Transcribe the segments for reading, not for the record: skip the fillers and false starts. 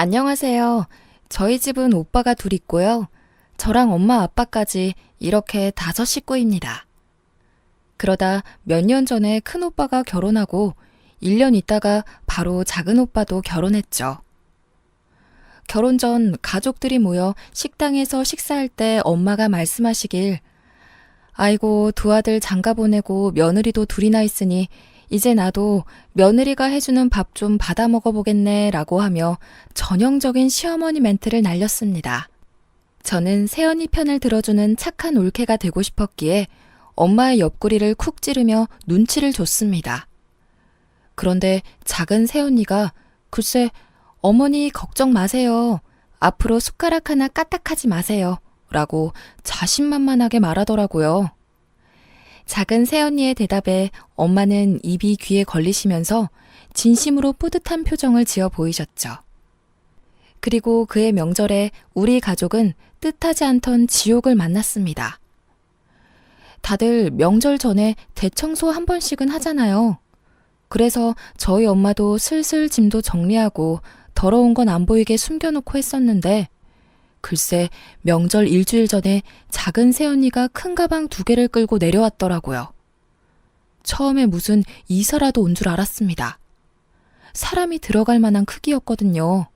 안녕하세요. 저희 집은 오빠가 둘 있고요. 저랑 엄마 아빠까지 이렇게 5식구입니다. 그러다 몇 년 전에 큰 오빠가 결혼하고 1년 있다가 바로 작은 오빠도 결혼했죠. 결혼 전 가족들이 모여 식당에서 식사할 때 엄마가 말씀하시길 아이고 두 아들 장가 보내고 며느리도 둘이나 있으니 이제 나도 며느리가 해주는 밥 좀 받아 먹어보겠네 라고 하며 전형적인 시어머니 멘트를 날렸습니다. 저는 새언니 편을 들어주는 착한 올케가 되고 싶었기에 엄마의 옆구리를 쿡 찌르며 눈치를 줬습니다. 그런데 작은 새언니가 글쎄 어머니 걱정 마세요. 앞으로 숟가락 하나 까딱하지 마세요. 라고 자신만만하게 말하더라고요. 작은 새언니의 대답에 엄마는 입이 귀에 걸리시면서 진심으로 뿌듯한 표정을 지어 보이셨죠. 그리고 그의 명절에 우리 가족은 뜻하지 않던 지옥을 만났습니다. 다들 명절 전에 대청소 한 번씩은 하잖아요. 그래서 저희 엄마도 슬슬 짐도 정리하고 더러운 건 안 보이게 숨겨놓고 했었는데 글쎄 명절 일주일 전에 작은 새언니가 큰 가방 2개를 끌고 내려왔더라고요. 처음에 무슨 이사라도 온 줄 알았습니다. 사람이 들어갈 만한 크기였거든요.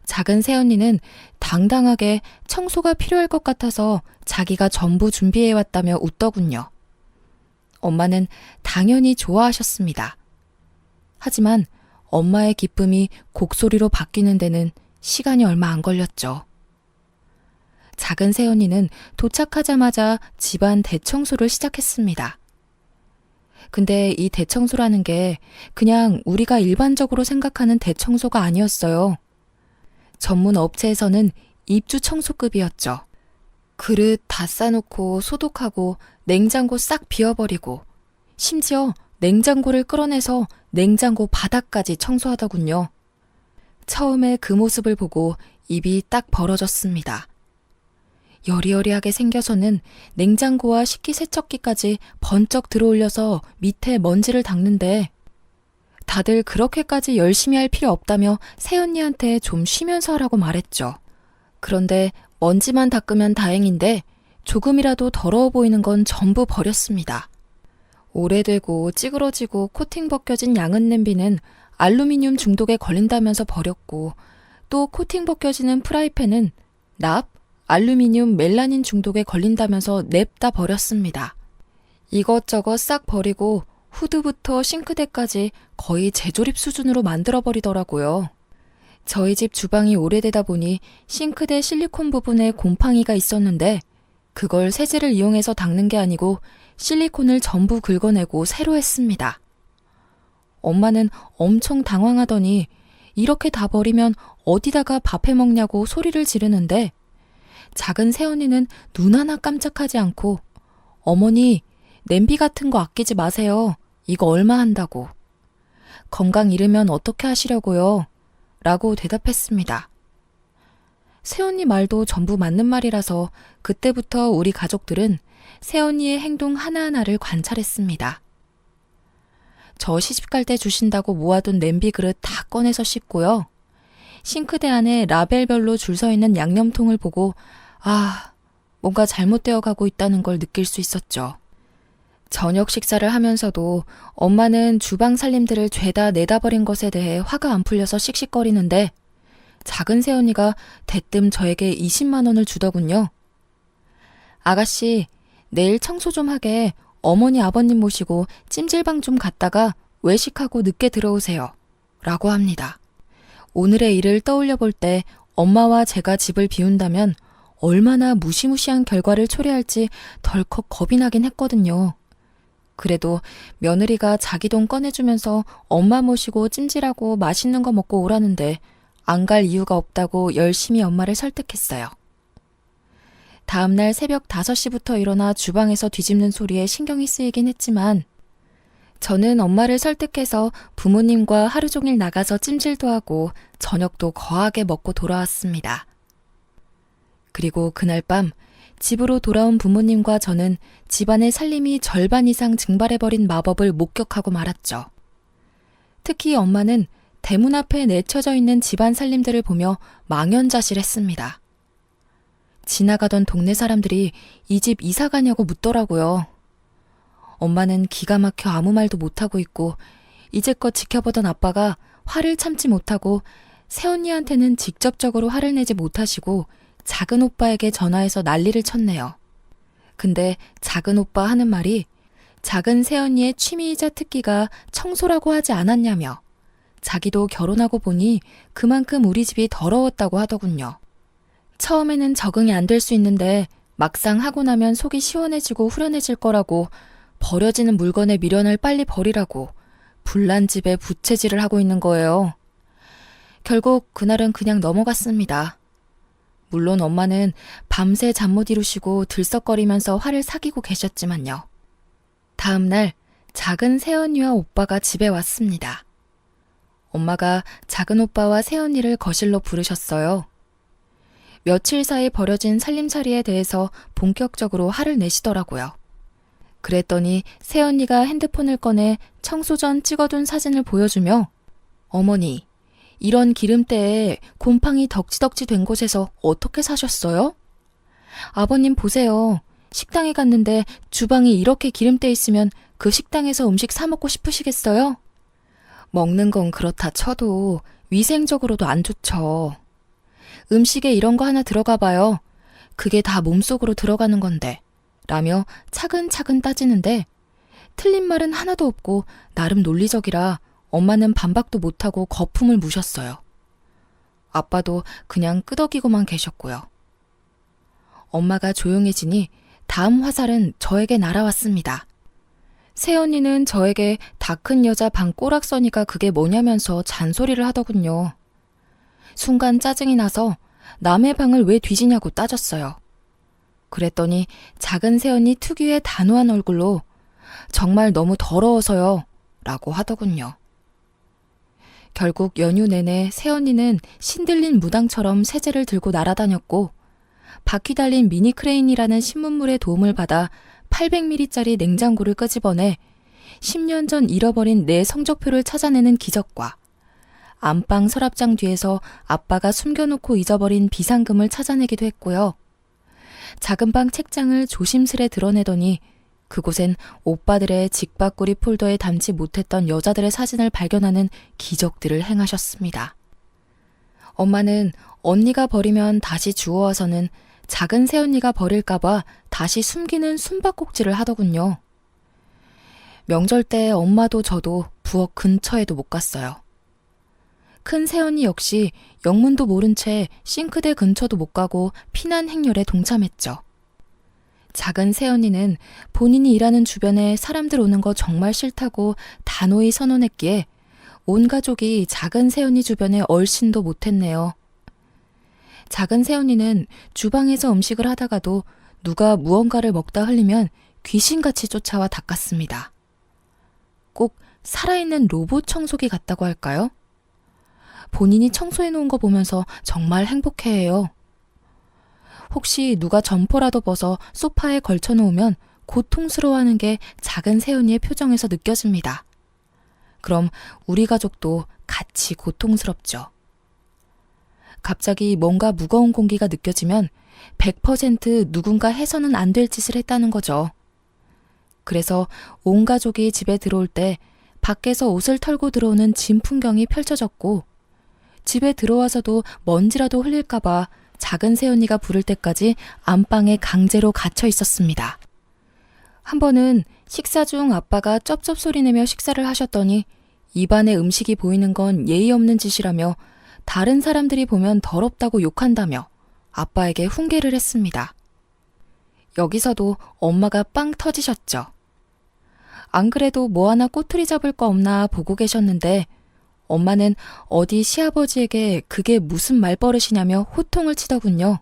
작은 새언니는 당당하게 청소가 필요할 것 같아서 자기가 전부 준비해왔다며 웃더군요. 엄마는 당연히 좋아하셨습니다. 하지만 엄마의 기쁨이 곡소리로 바뀌는 데는 시간이 얼마 안 걸렸죠. 작은 새언니는 도착하자마자 집안 대청소를 시작했습니다. 근데 이 대청소라는 게 그냥 우리가 일반적으로 생각하는 대청소가 아니었어요. 전문 업체에서는 입주 청소급이었죠. 그릇 다 싸놓고 소독하고 냉장고 싹 비워버리고 심지어 냉장고를 끌어내서 냉장고 바닥까지 청소하더군요. 처음에 그 모습을 보고 입이 딱 벌어졌습니다. 여리여리하게 생겨서는 냉장고와 식기세척기까지 번쩍 들어올려서 밑에 먼지를 닦는데 다들 그렇게까지 열심히 할 필요 없다며 새언니한테 좀 쉬면서 하라고 말했죠. 그런데 먼지만 닦으면 다행인데 조금이라도 더러워 보이는 건 전부 버렸습니다. 오래되고 찌그러지고 코팅 벗겨진 양은 냄비는 알루미늄 중독에 걸린다면서 버렸고 또 코팅 벗겨지는 프라이팬은 납, 알루미늄 멜라닌 중독에 걸린다면서 냅다 버렸습니다. 이것저것 싹 버리고 후드부터 싱크대까지 거의 재조립 수준으로 만들어버리더라고요. 저희 집 주방이 오래되다 보니 싱크대 실리콘 부분에 곰팡이가 있었는데 그걸 세제를 이용해서 닦는 게 아니고 실리콘을 전부 긁어내고 새로 했습니다. 엄마는 엄청 당황하더니 이렇게 다 버리면 어디다가 밥 해먹냐고 소리를 지르는데 작은 새언니는 눈 하나 깜짝하지 않고 어머니 냄비 같은 거 아끼지 마세요. 이거 얼마 한다고. 건강 잃으면 어떻게 하시려고요? 라고 대답했습니다. 새언니 말도 전부 맞는 말이라서 그때부터 우리 가족들은 새언니의 행동 하나하나를 관찰했습니다. 저 시집갈 때 주신다고 모아둔 냄비 그릇 다 꺼내서 씻고요. 싱크대 안에 라벨별로 줄 서 있는 양념통을 보고 뭔가 잘못되어 가고 있다는 걸 느낄 수 있었죠. 저녁 식사를 하면서도 엄마는 주방 살림들을 죄다 내다 버린 것에 대해 화가 안 풀려서 씩씩거리는데 작은 새언니가 대뜸 저에게 20만 원을 주더군요. 아가씨, 내일 청소 좀 하게 어머니 아버님 모시고 찜질방 좀 갔다가 외식하고 늦게 들어오세요. 라고 합니다. 오늘의 일을 떠올려 볼 때 엄마와 제가 집을 비운다면 얼마나 무시무시한 결과를 초래할지 덜컥 겁이 나긴 했거든요. 그래도 며느리가 자기 돈 꺼내주면서 엄마 모시고 찜질하고 맛있는 거 먹고 오라는데 안 갈 이유가 없다고 열심히 엄마를 설득했어요. 다음날 새벽 5시부터 일어나 주방에서 뒤집는 소리에 신경이 쓰이긴 했지만 저는 엄마를 설득해서 부모님과 하루 종일 나가서 찜질도 하고 저녁도 거하게 먹고 돌아왔습니다. 그리고 그날 밤 집으로 돌아온 부모님과 저는 집안의 살림이 절반 이상 증발해버린 마법을 목격하고 말았죠. 특히 엄마는 대문 앞에 내쳐져 있는 집안 살림들을 보며 망연자실했습니다. 지나가던 동네 사람들이 이 집 이사 가냐고 묻더라고요. 엄마는 기가 막혀 아무 말도 못하고 있고 이제껏 지켜보던 아빠가 화를 참지 못하고 새언니한테는 직접적으로 화를 내지 못하시고 작은 오빠에게 전화해서 난리를 쳤네요. 근데 작은 오빠 하는 말이 작은 새언니의 취미이자 특기가 청소라고 하지 않았냐며 자기도 결혼하고 보니 그만큼 우리 집이 더러웠다고 하더군요. 처음에는 적응이 안 될 수 있는데 막상 하고 나면 속이 시원해지고 후련해질 거라고 버려지는 물건의 미련을 빨리 버리라고 불난 집에 부채질을 하고 있는 거예요. 결국 그날은 그냥 넘어갔습니다. 물론 엄마는 밤새 잠 못 이루시고 들썩거리면서 화를 사귀고 계셨지만요. 다음 날 작은 새언니와 오빠가 집에 왔습니다. 엄마가 작은 오빠와 새언니를 거실로 부르셨어요. 며칠 사이 벌어진 살림살이에 대해서 본격적으로 화를 내시더라고요. 그랬더니 새언니가 핸드폰을 꺼내 청소 전 찍어둔 사진을 보여주며 어머니, 이런 기름때에 곰팡이 덕지덕지 된 곳에서 어떻게 사셨어요? 아버님 보세요. 식당에 갔는데 주방이 이렇게 기름때 있으면 그 식당에서 음식 사 먹고 싶으시겠어요? 먹는 건 그렇다 쳐도 위생적으로도 안 좋죠. 음식에 이런 거 하나 들어가 봐요. 그게 다 몸속으로 들어가는 건데. 라며 차근차근 따지는데 틀린 말은 하나도 없고 나름 논리적이라 엄마는 반박도 못하고 거품을 무셨어요. 아빠도 그냥 끄덕이고만 계셨고요. 엄마가 조용해지니 다음 화살은 저에게 날아왔습니다. 새언니는 저에게 다 큰 여자 방 꼬락서니가 그게 뭐냐면서 잔소리를 하더군요. 순간 짜증이 나서 남의 방을 왜 뒤지냐고 따졌어요. 그랬더니 작은 새언니 특유의 단호한 얼굴로 정말 너무 더러워서요 라고 하더군요. 결국 연휴 내내 새언니는 신들린 무당처럼 세제를 들고 날아다녔고 바퀴 달린 미니 크레인이라는 신문물의 도움을 받아 800ml짜리 냉장고를 끄집어내 10년 전 잃어버린 내 성적표를 찾아내는 기적과 안방 서랍장 뒤에서 아빠가 숨겨놓고 잊어버린 비상금을 찾아내기도 했고요. 작은 방 책장을 조심스레 드러내더니 그곳엔 오빠들의 직바꾸리 폴더에 담지 못했던 여자들의 사진을 발견하는 기적들을 행하셨습니다. 엄마는 언니가 버리면 다시 주워와서는 작은 새언니가 버릴까봐 다시 숨기는 숨바꼭질을 하더군요. 명절 때 엄마도 저도 부엌 근처에도 못 갔어요. 큰 새언니 역시 영문도 모른 채 싱크대 근처도 못 가고 피난 행렬에 동참했죠. 작은 새언니는 본인이 일하는 주변에 사람들 오는 거 정말 싫다고 단호히 선언했기에 온 가족이 작은 새언니 주변에 얼씬도 못했네요. 작은 새언니는 주방에서 음식을 하다가도 누가 무언가를 먹다 흘리면 귀신같이 쫓아와 닦았습니다. 꼭 살아있는 로봇 청소기 같다고 할까요? 본인이 청소해놓은 거 보면서 정말 행복해해요. 혹시 누가 점퍼라도 벗어 소파에 걸쳐놓으면 고통스러워하는 게 작은 새언니의 표정에서 느껴집니다. 그럼 우리 가족도 같이 고통스럽죠. 갑자기 뭔가 무거운 공기가 느껴지면 100% 누군가 해서는 안 될 짓을 했다는 거죠. 그래서 온 가족이 집에 들어올 때 밖에서 옷을 털고 들어오는 진 풍경이 펼쳐졌고 집에 들어와서도 먼지라도 흘릴까봐 작은 새언니가 부를 때까지 안방에 강제로 갇혀 있었습니다. 한 번은 식사 중 아빠가 쩝쩝 소리 내며 식사를 하셨더니 입안에 음식이 보이는 건 예의 없는 짓이라며 다른 사람들이 보면 더럽다고 욕한다며 아빠에게 훈계를 했습니다. 여기서도 엄마가 빵 터지셨죠. 안 그래도 뭐 하나 꼬투리 잡을 거 없나 보고 계셨는데 엄마는 어디 시아버지에게 그게 무슨 말버릇이냐며 호통을 치더군요.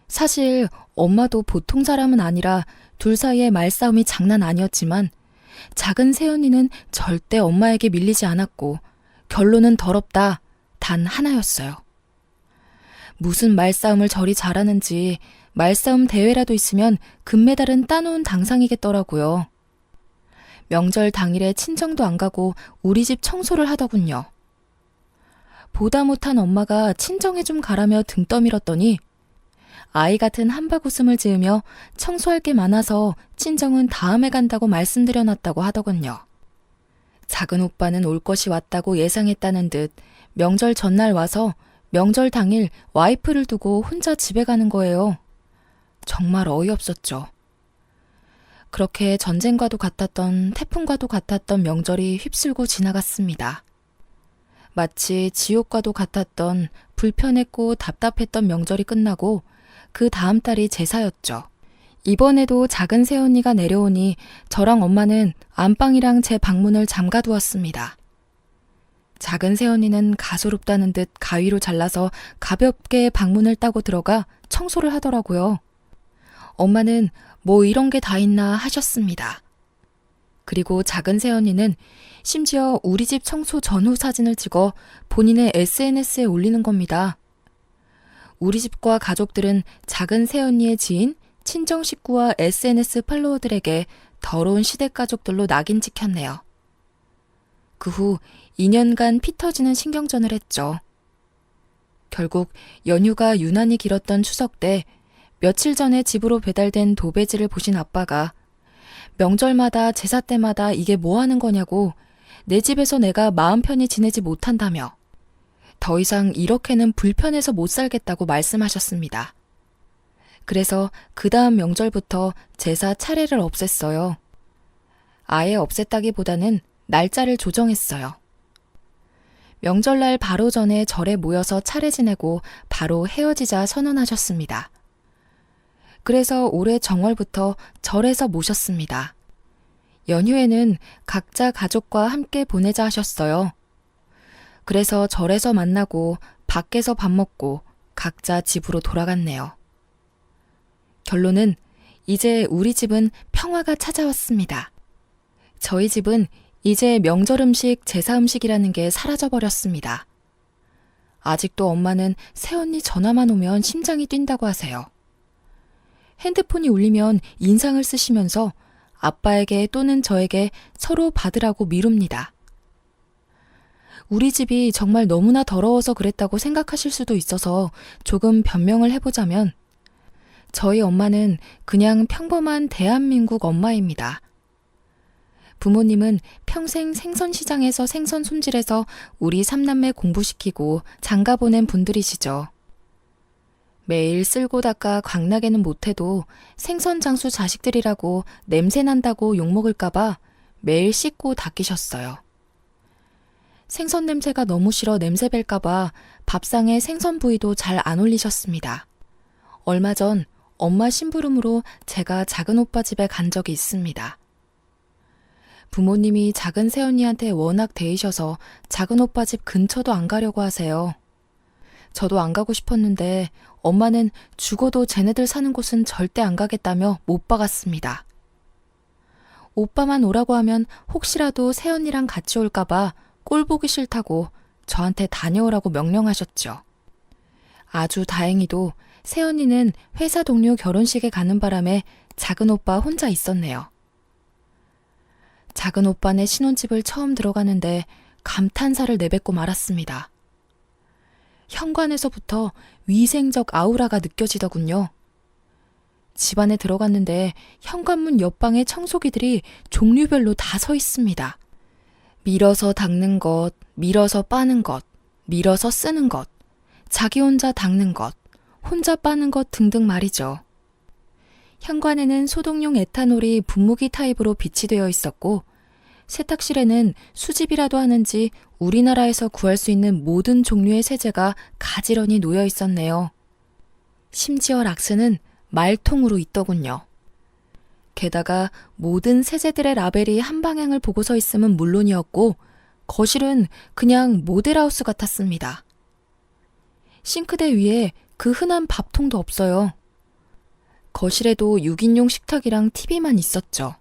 사실 엄마도 보통 사람은 아니라 둘 사이의 말싸움이 장난 아니었지만 작은 새언니는 절대 엄마에게 밀리지 않았고 결론은 더럽다 단 하나였어요. 무슨 말싸움을 저리 잘하는지 말싸움 대회라도 있으면 금메달은 따놓은 당상이겠더라고요. 명절 당일에 친정도 안 가고 우리 집 청소를 하더군요. 보다 못한 엄마가 친정에 좀 가라며 등 떠밀었더니 아이 같은 한바구음을 지으며 청소할 게 많아서 친정은 다음에 간다고 말씀드려놨다고 하더군요. 작은 오빠는 올 것이 왔다고 예상했다는 듯 명절 전날 와서 명절 당일 와이프를 두고 혼자 집에 가는 거예요. 정말 어이없었죠. 그렇게 전쟁과도 같았던 태풍과도 같았던 명절이 휩쓸고 지나갔습니다. 마치 지옥과도 같았던 불편했고 답답했던 명절이 끝나고 그 다음 달이 제사였죠. 이번에도 작은 새언니가 내려오니 저랑 엄마는 안방이랑 제 방문을 잠가두었습니다. 작은 새언니는 가소롭다는 듯 가위로 잘라서 가볍게 방문을 따고 들어가 청소를 하더라고요. 엄마는 뭐 이런 게 다 있나 하셨습니다. 그리고 작은 새언니는 심지어 우리 집 청소 전후 사진을 찍어 본인의 SNS에 올리는 겁니다. 우리 집과 가족들은 작은 새언니의 지인, 친정 식구와 SNS 팔로워들에게 더러운 시댁 가족들로 낙인 찍혔네요. 그 후 2년간 피 터지는 신경전을 했죠. 결국 연휴가 유난히 길었던 추석 때 며칠 전에 집으로 배달된 도배지를 보신 아빠가 명절마다 제사 때마다 이게 뭐 하는 거냐고 내 집에서 내가 마음 편히 지내지 못한다며 더 이상 이렇게는 불편해서 못 살겠다고 말씀하셨습니다. 그래서 그 다음 명절부터 제사 차례를 없앴어요. 아예 없앴다기보다는 날짜를 조정했어요. 명절날 바로 전에 절에 모여서 차례 지내고 바로 헤어지자 선언하셨습니다. 그래서 올해 정월부터 절에서 모셨습니다. 연휴에는 각자 가족과 함께 보내자 하셨어요. 그래서 절에서 만나고 밖에서 밥 먹고 각자 집으로 돌아갔네요. 결론은 이제 우리 집은 평화가 찾아왔습니다. 저희 집은 이제 명절 음식, 제사 음식이라는 게 사라져버렸습니다. 아직도 엄마는 새언니 전화만 오면 심장이 뛴다고 하세요. 핸드폰이 울리면 인상을 쓰시면서 아빠에게 또는 저에게 서로 받으라고 미룹니다. 우리 집이 정말 너무나 더러워서 그랬다고 생각하실 수도 있어서 조금 변명을 해보자면 저희 엄마는 그냥 평범한 대한민국 엄마입니다. 부모님은 평생 생선시장에서 생선 손질해서 우리 삼남매 공부시키고 장가 보낸 분들이시죠. 매일 쓸고 닦아 광나게는 못해도 생선 장수 자식들이라고 냄새난다고 욕먹을까봐 매일 씻고 닦이셨어요. 생선 냄새가 너무 싫어 냄새 뺄까봐 밥상에 생선 부위도 잘 안 올리셨습니다. 얼마 전 엄마 심부름으로 제가 작은 오빠 집에 간 적이 있습니다. 부모님이 작은 새언니한테 워낙 대이셔서 작은 오빠 집 근처도 안 가려고 하세요. 저도 안 가고 싶었는데 엄마는 죽어도 쟤네들 사는 곳은 절대 안 가겠다며 못 박았습니다. 오빠만 오라고 하면 혹시라도 새언니랑 같이 올까봐 꼴 보기 싫다고 저한테 다녀오라고 명령하셨죠. 아주 다행히도 새언니는 회사 동료 결혼식에 가는 바람에 작은 오빠 혼자 있었네요. 작은 오빠네 신혼집을 처음 들어가는데 감탄사를 내뱉고 말았습니다. 현관에서부터 위생적 아우라가 느껴지더군요. 집 안에 들어갔는데 현관문 옆방에 청소기들이 종류별로 다 서 있습니다. 밀어서 닦는 것, 밀어서 빠는 것, 밀어서 쓰는 것, 자기 혼자 닦는 것, 혼자 빠는 것 등등 말이죠. 현관에는 소독용 에탄올이 분무기 타입으로 비치되어 있었고 세탁실에는 수집이라도 하는지 우리나라에서 구할 수 있는 모든 종류의 세제가 가지런히 놓여 있었네요. 심지어 락스는 말통으로 있더군요. 게다가 모든 세제들의 라벨이 한 방향을 보고 서 있음은 물론이었고 거실은 그냥 모델하우스 같았습니다. 싱크대 위에 그 흔한 밥통도 없어요. 거실에도 6인용 식탁이랑 TV만 있었죠.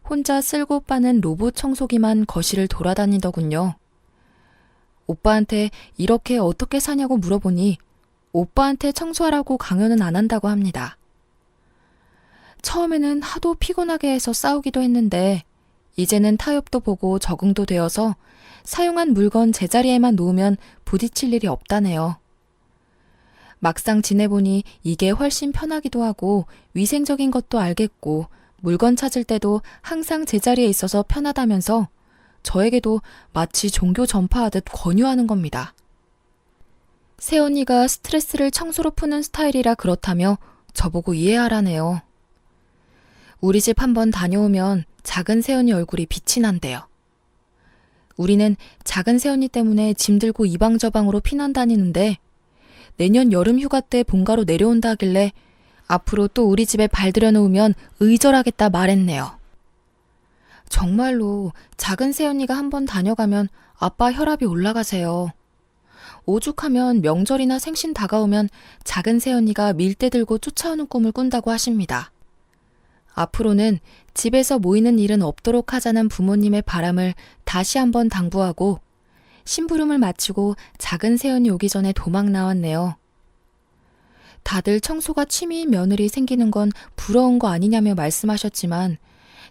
혼자 쓸고 빠는 로봇 청소기만 거실을 돌아다니더군요. 오빠한테 이렇게 어떻게 사냐고 물어보니 오빠한테 청소하라고 강요는 안 한다고 합니다. 처음에는 하도 피곤하게 해서 싸우기도 했는데 이제는 타협도 보고 적응도 되어서 사용한 물건 제자리에만 놓으면 부딪힐 일이 없다네요. 막상 지내보니 이게 훨씬 편하기도 하고 위생적인 것도 알겠고 물건 찾을 때도 항상 제자리에 있어서 편하다면서 저에게도 마치 종교 전파하듯 권유하는 겁니다. 새언니가 스트레스를 청소로 푸는 스타일이라 그렇다며 저보고 이해하라네요. 우리 집 한번 다녀오면 작은 새언니 얼굴이 빛이 난대요. 우리는 작은 새언니 때문에 짐 들고 이방저방으로 피난 다니는데 내년 여름 휴가 때 본가로 내려온다 하길래 앞으로 또 우리 집에 발들여 놓으면 의절하겠다 말했네요. 정말로 작은 새언니가 한번 다녀가면 아빠 혈압이 올라가세요. 오죽하면 명절이나 생신 다가오면 작은 새언니가 밀대 들고 쫓아오는 꿈을 꾼다고 하십니다. 앞으로는 집에서 모이는 일은 없도록 하자는 부모님의 바람을 다시 한번 당부하고 심부름을 마치고 작은 새언니 오기 전에 도망 나왔네요. 다들 청소가 취미인 며느리 생기는 건 부러운 거 아니냐며 말씀하셨지만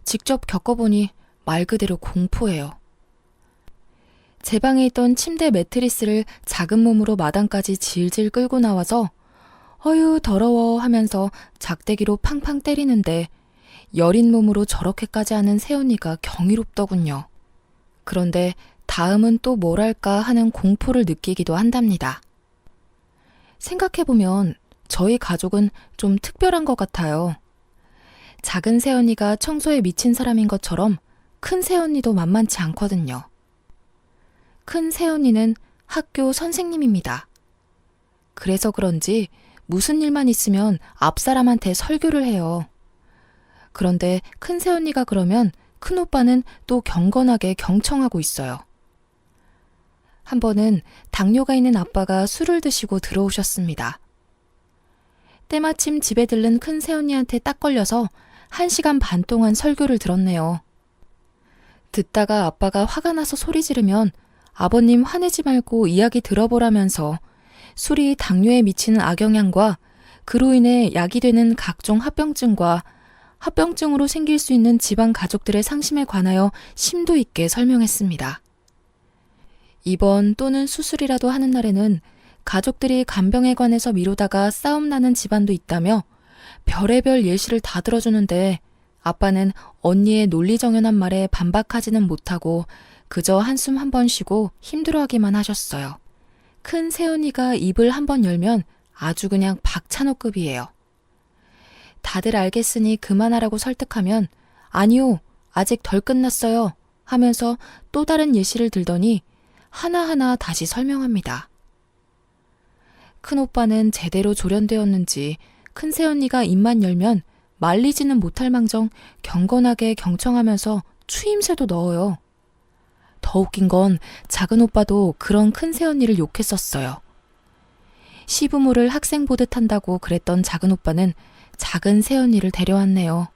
직접 겪어보니 말 그대로 공포예요. 제 방에 있던 침대 매트리스를 작은 몸으로 마당까지 질질 끌고 나와서 어휴 더러워 하면서 작대기로 팡팡 때리는데 여린 몸으로 저렇게까지 하는 새언니가 경이롭더군요. 그런데 다음은 또 뭘 할까 하는 공포를 느끼기도 한답니다. 생각해보면 저희 가족은 좀 특별한 것 같아요. 작은 새언니가 청소에 미친 사람인 것처럼 큰 새언니도 만만치 않거든요. 큰 새언니는 학교 선생님입니다. 그래서 그런지 무슨 일만 있으면 앞사람한테 설교를 해요. 그런데 큰 새언니가 그러면 큰오빠는 또 경건하게 경청하고 있어요. 한 번은 당뇨가 있는 아빠가 술을 드시고 들어오셨습니다. 때마침 집에 들른 큰 새언니한테 딱 걸려서 1시간 반 동안 설교를 들었네요. 듣다가 아빠가 화가 나서 소리 지르면 아버님 화내지 말고 이야기 들어보라면서 술이 당뇨에 미치는 악영향과 그로 인해 약이 되는 각종 합병증과 합병증으로 생길 수 있는 집안 가족들의 상심에 관하여 심도 있게 설명했습니다. 입원 또는 수술이라도 하는 날에는 가족들이 간병에 관해서 미루다가 싸움 나는 집안도 있다며 별의별 예시를 다 들어주는데 아빠는 언니의 논리정연한 말에 반박하지는 못하고 그저 한숨 한 번 쉬고 힘들어하기만 하셨어요. 큰 새언니가 입을 한 번 열면 아주 그냥 박찬호급이에요. 다들 알겠으니 그만하라고 설득하면 아니요, 아직 덜 끝났어요 하면서 또 다른 예시를 들더니 하나하나 다시 설명합니다. 큰오빠는 제대로 조련되었는지 큰 새언니가 입만 열면 말리지는 못할 망정 경건하게 경청하면서 추임새도 넣어요. 더 웃긴 건 작은 오빠도 그런 큰 새언니를 욕했었어요. 시부모를 학생 보듯 한다고 그랬던 작은 오빠는 작은 새언니를 데려왔네요.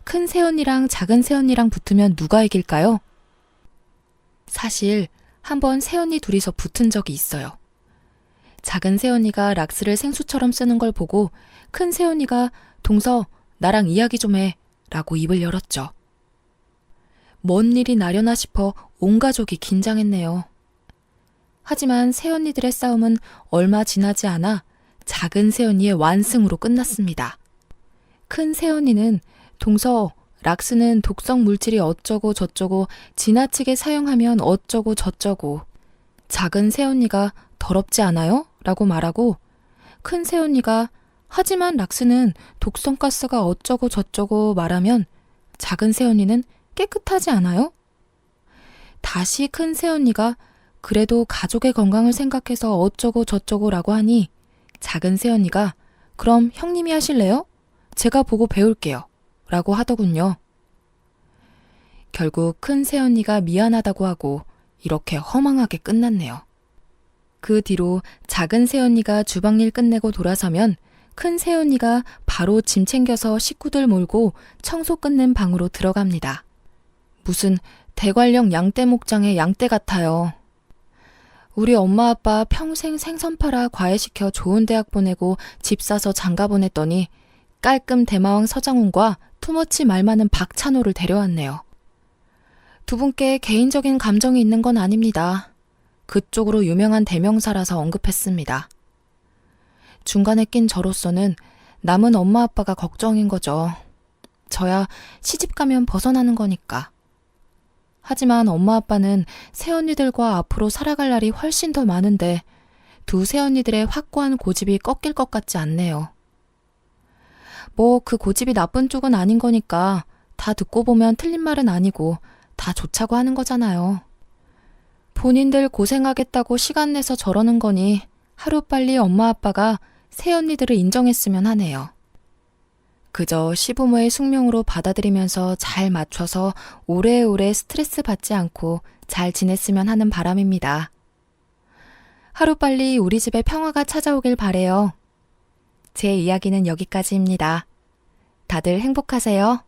큰 새언니랑 작은 새언니랑 붙으면 누가 이길까요? 사실 한번 새언니 둘이서 붙은 적이 있어요. 작은 새언니가 락스를 생수처럼 쓰는 걸 보고 큰 새언니가 동서 나랑 이야기 좀 해 라고 입을 열었죠. 뭔 일이 나려나 싶어 온 가족이 긴장했네요. 하지만 새언니들의 싸움은 얼마 지나지 않아 작은 새언니의 완승으로 끝났습니다. 큰 새언니는 동서 락스는 독성 물질이 어쩌고 저쩌고 지나치게 사용하면 어쩌고 저쩌고 작은 새언니가 더럽지 않아요? 라고 말하고 큰 새언니가 하지만 락스는 독성가스가 어쩌고 저쩌고 말하면 작은 새언니는 깨끗하지 않아요? 다시 큰 새언니가 그래도 가족의 건강을 생각해서 어쩌고 저쩌고 라고 하니 작은 새언니가 그럼 형님이 하실래요? 제가 보고 배울게요 라고 하더군요. 결국 큰 새언니가 미안하다고 하고 이렇게 허망하게 끝났네요. 그 뒤로 작은 새언니가 주방일 끝내고 돌아서면 큰 새언니가 바로 짐 챙겨서 식구들 몰고 청소 끝낸 방으로 들어갑니다. 무슨 대관령 양떼 목장의 양떼 같아요. 우리 엄마 아빠 평생 생선 팔아 과외시켜 좋은 대학 보내고 집 사서 장가 보냈더니 깔끔 대마왕 서장훈과 투머치 말 많은 박찬호를 데려왔네요. 두 분께 개인적인 감정이 있는 건 아닙니다. 그쪽으로 유명한 대명사라서 언급했습니다. 중간에 낀 저로서는 남은 엄마 아빠가 걱정인 거죠. 저야 시집 가면 벗어나는 거니까. 하지만 엄마 아빠는 새언니들과 앞으로 살아갈 날이 훨씬 더 많은데 두 새언니들의 확고한 고집이 꺾일 것 같지 않네요. 뭐 그 고집이 나쁜 쪽은 아닌 거니까 다 듣고 보면 틀린 말은 아니고 다 좋자고 하는 거잖아요. 본인들 고생하겠다고 시간 내서 저러는 거니 하루빨리 엄마 아빠가 새언니들을 인정했으면 하네요. 그저 시부모의 숙명으로 받아들이면서 잘 맞춰서 오래오래 스트레스 받지 않고 잘 지냈으면 하는 바람입니다. 하루빨리 우리 집에 평화가 찾아오길 바래요. 제 이야기는 여기까지입니다. 다들 행복하세요.